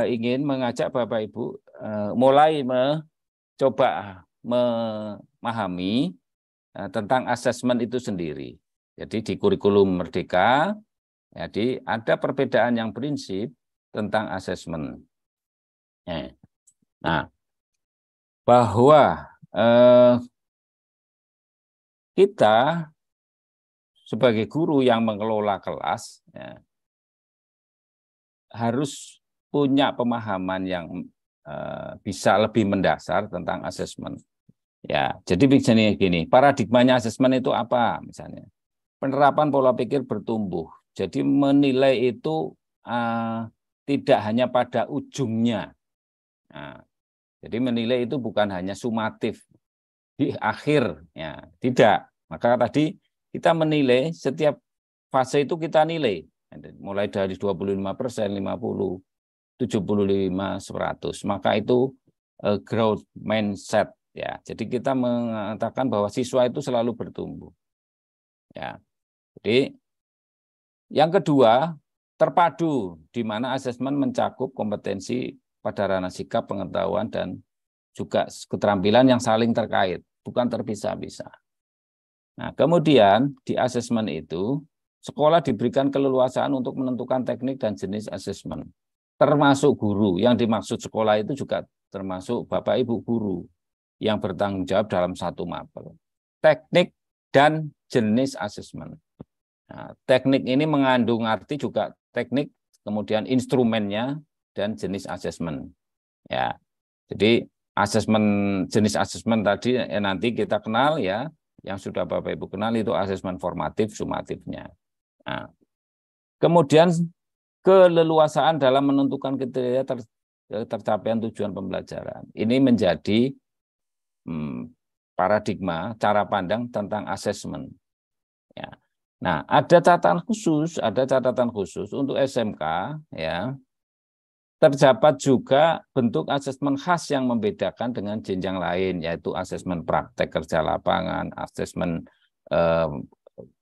ingin mengajak Bapak Ibu mulai mencoba memahami tentang asesmen itu sendiri. Jadi di kurikulum Merdeka, jadi ada perbedaan yang prinsip tentang asesmen. Nah, bahwa kita sebagai guru yang mengelola kelas harus punya pemahaman yang bisa lebih mendasar tentang asesmen. Ya, jadi misalnya gini, paradigmanya asesmen itu apa misalnya? Penerapan pola pikir bertumbuh. Jadi menilai itu tidak hanya pada ujungnya. Nah, jadi menilai itu bukan hanya sumatif di akhir, ya, tidak. Maka tadi kita menilai setiap fase itu kita nilai, mulai dari 25%, 50%, 75, 100. Maka itu growth mindset. Ya, jadi kita mengatakan bahwa siswa itu selalu bertumbuh. Ya, jadi yang kedua terpadu, di mana asesmen mencakup kompetensi pada ranah sikap, pengetahuan, dan juga keterampilan yang saling terkait, bukan terpisah-pisah. Nah, kemudian di asesmen itu sekolah diberikan keleluasaan untuk menentukan teknik dan jenis asesmen, termasuk guru. Yang dimaksud sekolah itu juga termasuk Bapak Ibu guru yang bertanggung jawab dalam satu mapel. Teknik dan jenis asesmen. Nah, teknik ini mengandung arti juga teknik, kemudian instrumennya dan jenis asesmen. Ya, jadi asesmen, jenis asesmen tadi nanti kita kenal ya, yang sudah Bapak Ibu kenal itu asesmen formatif, sumatifnya. Nah, kemudian keleluasaan dalam menentukan kriteria tercapaian tujuan pembelajaran. Ini menjadi paradigma, cara pandang tentang asesmen. Ya. Nah, ada catatan khusus untuk SMK, ya. Terdapat juga bentuk asesmen khas yang membedakan dengan jenjang lain, yaitu asesmen praktek kerja lapangan, asesmen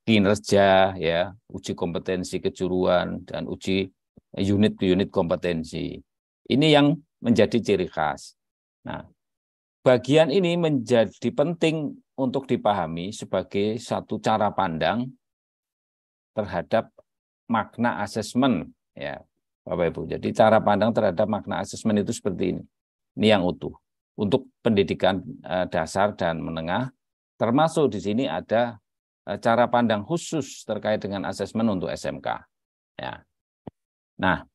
kinerja, ya, uji kompetensi kejuruan, dan uji unit kompetensi. Ini yang menjadi ciri khas. Nah, bagian ini menjadi penting untuk dipahami sebagai satu cara pandang terhadap makna asesmen, ya, Bapak Ibu. Jadi cara pandang terhadap makna asesmen itu seperti ini. Ini yang utuh. Untuk pendidikan dasar dan menengah, termasuk di sini ada cara pandang khusus terkait dengan asesmen untuk SMK. Ya. Nah,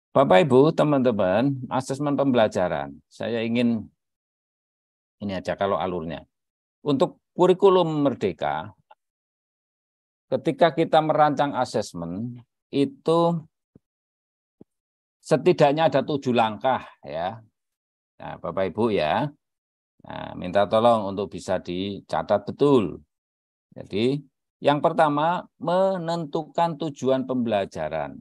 Bapak Ibu, teman-teman, asesmen pembelajaran. Saya ingin ini aja kalau alurnya. Untuk kurikulum Merdeka, ketika kita merancang asesmen itu setidaknya ada 7 langkah ya. Nah, Bapak Ibu ya. Nah, minta tolong untuk bisa dicatat betul. Jadi, yang pertama menentukan tujuan pembelajaran.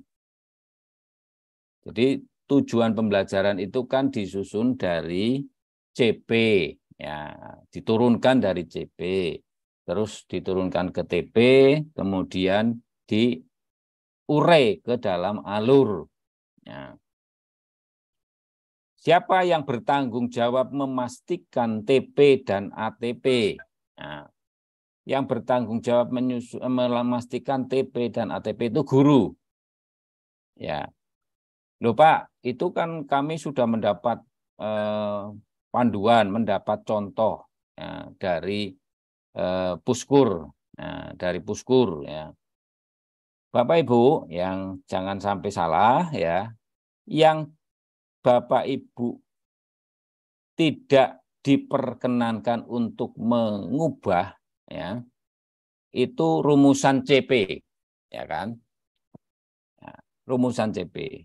Jadi, tujuan pembelajaran itu kan disusun dari CP ya, diturunkan dari CP. Terus diturunkan ke TP, kemudian diurai ke dalam alur. Ya. Siapa yang bertanggung jawab memastikan TP dan ATP? Nah, yang bertanggung jawab memastikan TP dan ATP itu guru. Ya, loh Pak, itu kan kami sudah mendapat panduan, mendapat contoh ya, dari Puskur, nah, dari Puskur. Ya. Bapak Ibu, yang jangan sampai salah ya, yang Bapak Ibu tidak diperkenankan untuk mengubah ya, itu rumusan CP ya kan, ya, rumusan CP.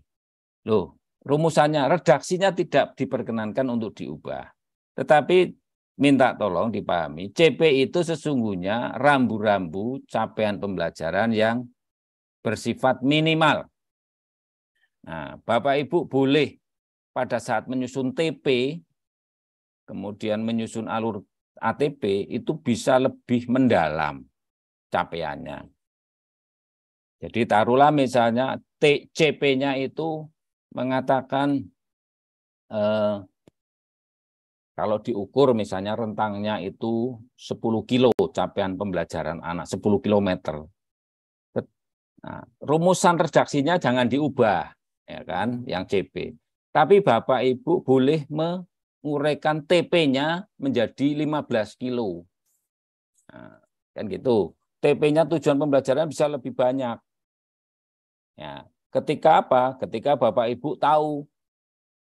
Loh, rumusannya, redaksinya tidak diperkenankan untuk diubah, tetapi minta tolong dipahami, CP itu sesungguhnya rambu-rambu capaian pembelajaran yang bersifat minimal. Nah, Bapak Ibu boleh pada saat menyusun TP kemudian menyusun alur ATP itu bisa lebih mendalam capaiannya. Jadi taruhlah misalnya CP-nya itu mengatakan kalau diukur misalnya rentangnya itu 10 kilo capaian pembelajaran anak, 10 kilometer. Nah, rumusan redaksinya jangan diubah, ya kan, yang CP. Tapi Bapak Ibu boleh menguraikan TP-nya menjadi 15 kilo. Nah, kan gitu. TP-nya tujuan pembelajaran bisa lebih banyak. Ya, ketika apa? Ketika Bapak Ibu tahu,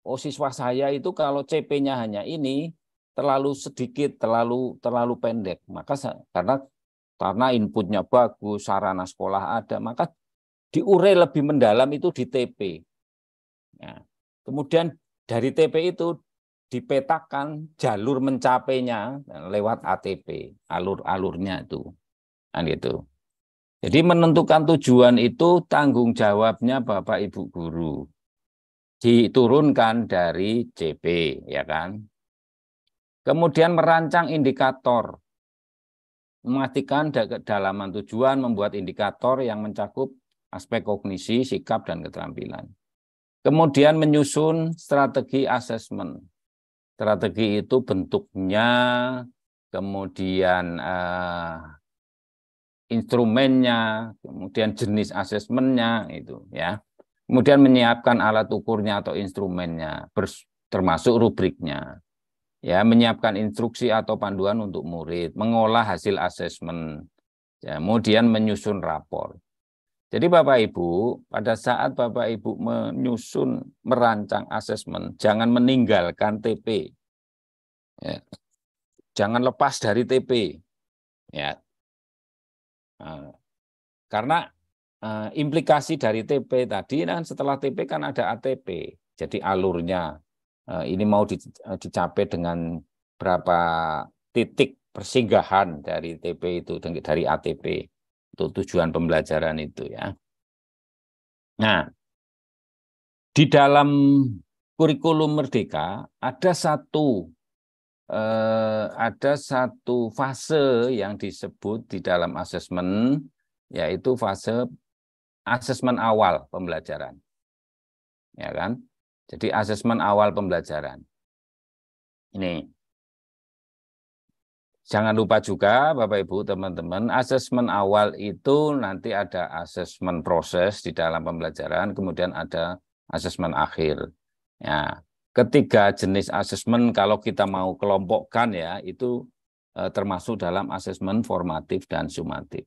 oh siswa saya itu kalau CP-nya hanya ini terlalu sedikit, terlalu pendek. Maka karena inputnya bagus, sarana sekolah ada, maka diurai lebih mendalam itu di TP. Ya. Kemudian dari TP itu dipetakan jalur mencapainya lewat ATP, alur-alurnya itu. Kan gitu. Jadi menentukan tujuan itu tanggung jawabnya Bapak Ibu guru. Diturunkan dari CP, ya kan? Kemudian merancang indikator. Memastikan kedalaman tujuan, membuat indikator yang mencakup aspek kognisi, sikap, dan keterampilan. Kemudian menyusun strategi asesmen. Strategi itu bentuknya, kemudian instrumennya, kemudian jenis asesmennya itu ya. Kemudian menyiapkan alat ukurnya atau instrumennya, termasuk rubriknya. Ya, menyiapkan instruksi atau panduan untuk murid, mengolah hasil asesmen, ya, kemudian menyusun rapor. Jadi Bapak Ibu, pada saat Bapak Ibu menyusun, merancang asesmen, jangan meninggalkan TP. Ya. Jangan lepas dari TP. Ya. Karena implikasi dari TP tadi, kan setelah TP kan ada ATP. Jadi alurnya, ini mau dicapai dengan berapa titik persinggahan dari TP itu, dari ATP. Untuk tujuan pembelajaran itu ya. Nah, di dalam kurikulum Merdeka ada satu fase yang disebut di dalam asesmen, yaitu fase asesmen awal pembelajaran. Ya kan? Jadi asesmen awal pembelajaran. Ini. Jangan lupa juga Bapak Ibu teman-teman, asesmen awal itu nanti ada asesmen proses di dalam pembelajaran, kemudian ada asesmen akhir. Ya, ketiga jenis asesmen kalau kita mau kelompokkan ya, itu termasuk dalam asesmen formatif dan sumatif.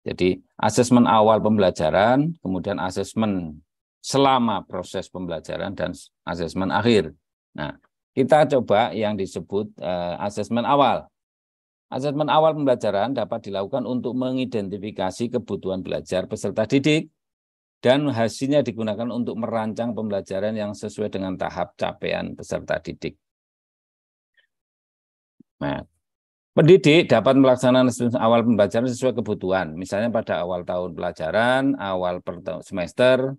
Jadi asesmen awal pembelajaran, kemudian asesmen selama proses pembelajaran, dan asesmen akhir. Nah, kita coba yang disebut asesmen awal. Asesmen awal pembelajaran dapat dilakukan untuk mengidentifikasi kebutuhan belajar peserta didik dan hasilnya digunakan untuk merancang pembelajaran yang sesuai dengan tahap capaian peserta didik. Nah, pendidik dapat melaksanakan asesmen awal pembelajaran sesuai kebutuhan, misalnya pada awal tahun pelajaran, awal semester,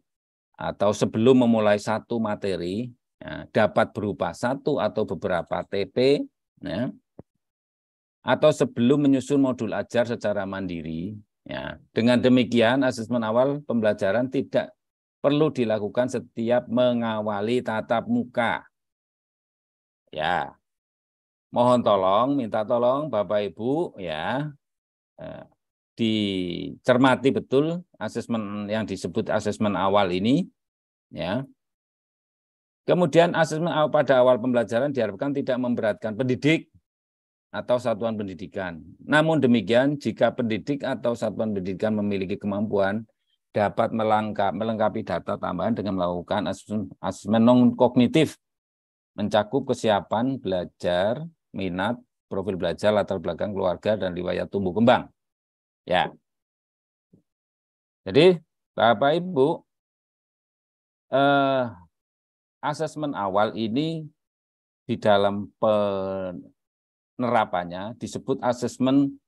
atau sebelum memulai satu materi, ya, dapat berupa satu atau beberapa TP, ya, atau sebelum menyusun modul ajar secara mandiri. Ya, dengan demikian, asesmen awal pembelajaran tidak perlu dilakukan setiap mengawali tatap muka. Ya, mohon tolong, minta tolong Bapak Ibu ya, dicermati betul asesmen yang disebut asesmen awal ini. Ya. Kemudian asesmen pada awal pembelajaran diharapkan tidak memberatkan pendidik atau satuan pendidikan. Namun demikian, jika pendidik atau satuan pendidikan memiliki kemampuan, dapat melengkapi data tambahan dengan melakukan asesmen non-kognitif, mencakup kesiapan belajar, minat, profil belajar, latar belakang keluarga, dan riwayat tumbuh kembang. Ya. Jadi, Bapak Ibu, asesmen awal ini di dalam penerapannya disebut asesmen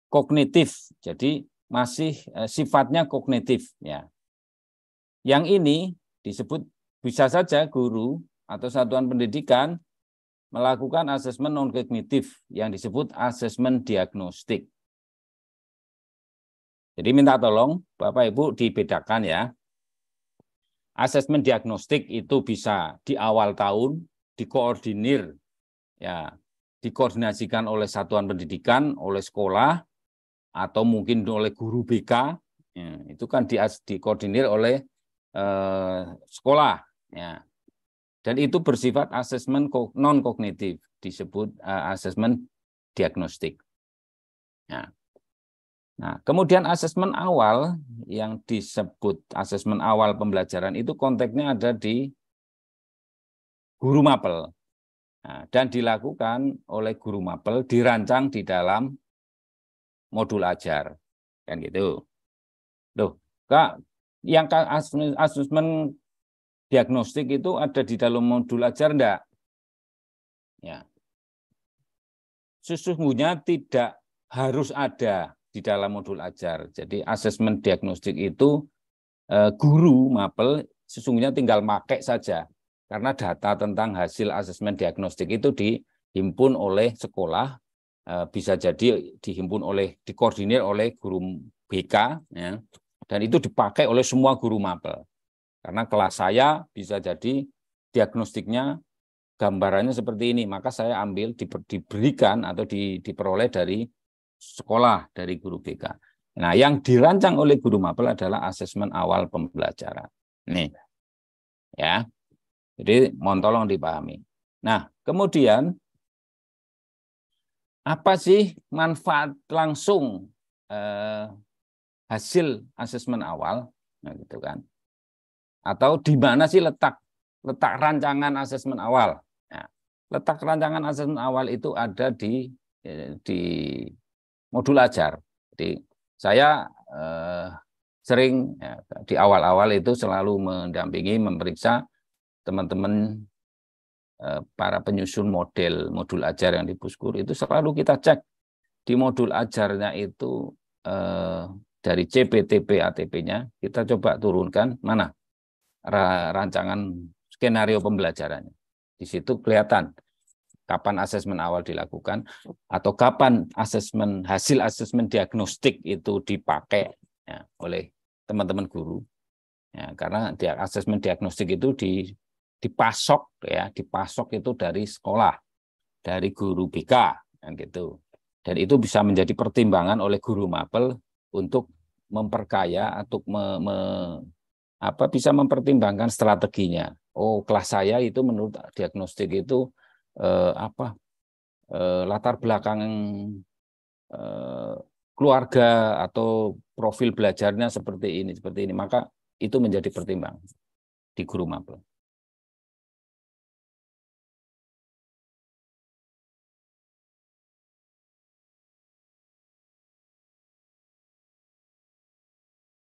kognitif. Jadi masih sifatnya kognitif ya. Yang ini disebut bisa saja guru atau satuan pendidikan melakukan asesmen non kognitif yang disebut asesmen diagnostik. Jadi minta tolong Bapak Ibu dibedakan ya. asesmen diagnostik itu bisa di awal tahun, dikoordinir, ya, dikoordinasikan oleh satuan pendidikan, oleh sekolah, atau mungkin oleh guru BK, ya, itu kan dikoordinir oleh sekolah, ya. Dan itu bersifat asesmen non kognitif, disebut asesmen diagnostik. Ya. Nah, kemudian asesmen awal yang disebut asesmen awal pembelajaran itu konteksnya ada di guru mapel. Nah, dan dilakukan oleh guru mapel, dirancang di dalam modul ajar. Kan gitu. Loh, Kak, yang asesmen diagnostik itu ada di dalam modul ajar enggak? Ya. Sesungguhnya tidak harus ada di dalam modul ajar. Jadi asesmen diagnostik itu guru mapel sesungguhnya tinggal pakai saja. Karena data tentang hasil asesmen diagnostik itu dihimpun oleh sekolah, bisa jadi dikoordinir oleh guru BK, ya, dan itu dipakai oleh semua guru mapel. Karena kelas saya bisa jadi diagnostiknya gambarannya seperti ini, maka saya ambil diberikan atau diperoleh dari sekolah, dari guru BK. Nah, yang dirancang oleh guru mapel adalah asesmen awal pembelajaran. Nih, ya. Jadi mohon tolong dipahami. Nah, kemudian apa sih manfaat langsung hasil asesmen awal? Nah, gitu kan. Atau di mana sih letak rancangan asesmen awal? Nah, letak rancangan asesmen awal itu ada di modul ajar. Jadi saya sering ya, di awal-awal itu selalu mendampingi, memeriksa teman-teman para penyusun modul ajar yang di Puskur itu selalu kita cek di modul ajarnya itu dari CPTP ATP-nya kita coba turunkan mana rancangan skenario pembelajarannya. Di situ kelihatan kapan asesmen awal dilakukan atau kapan hasil asesmen diagnostik itu dipakai ya, oleh teman-teman guru. Ya, karena asesmen diagnostik itu dipasok itu dari sekolah, dari guru BK kan gitu. Dan itu bisa menjadi pertimbangan oleh guru mapel untuk memperkaya atau bisa mempertimbangkan strateginya. Oh, kelas saya itu menurut diagnostik itu latar belakang keluarga atau profil belajarnya seperti ini, maka itu menjadi pertimbangan di guru mapel.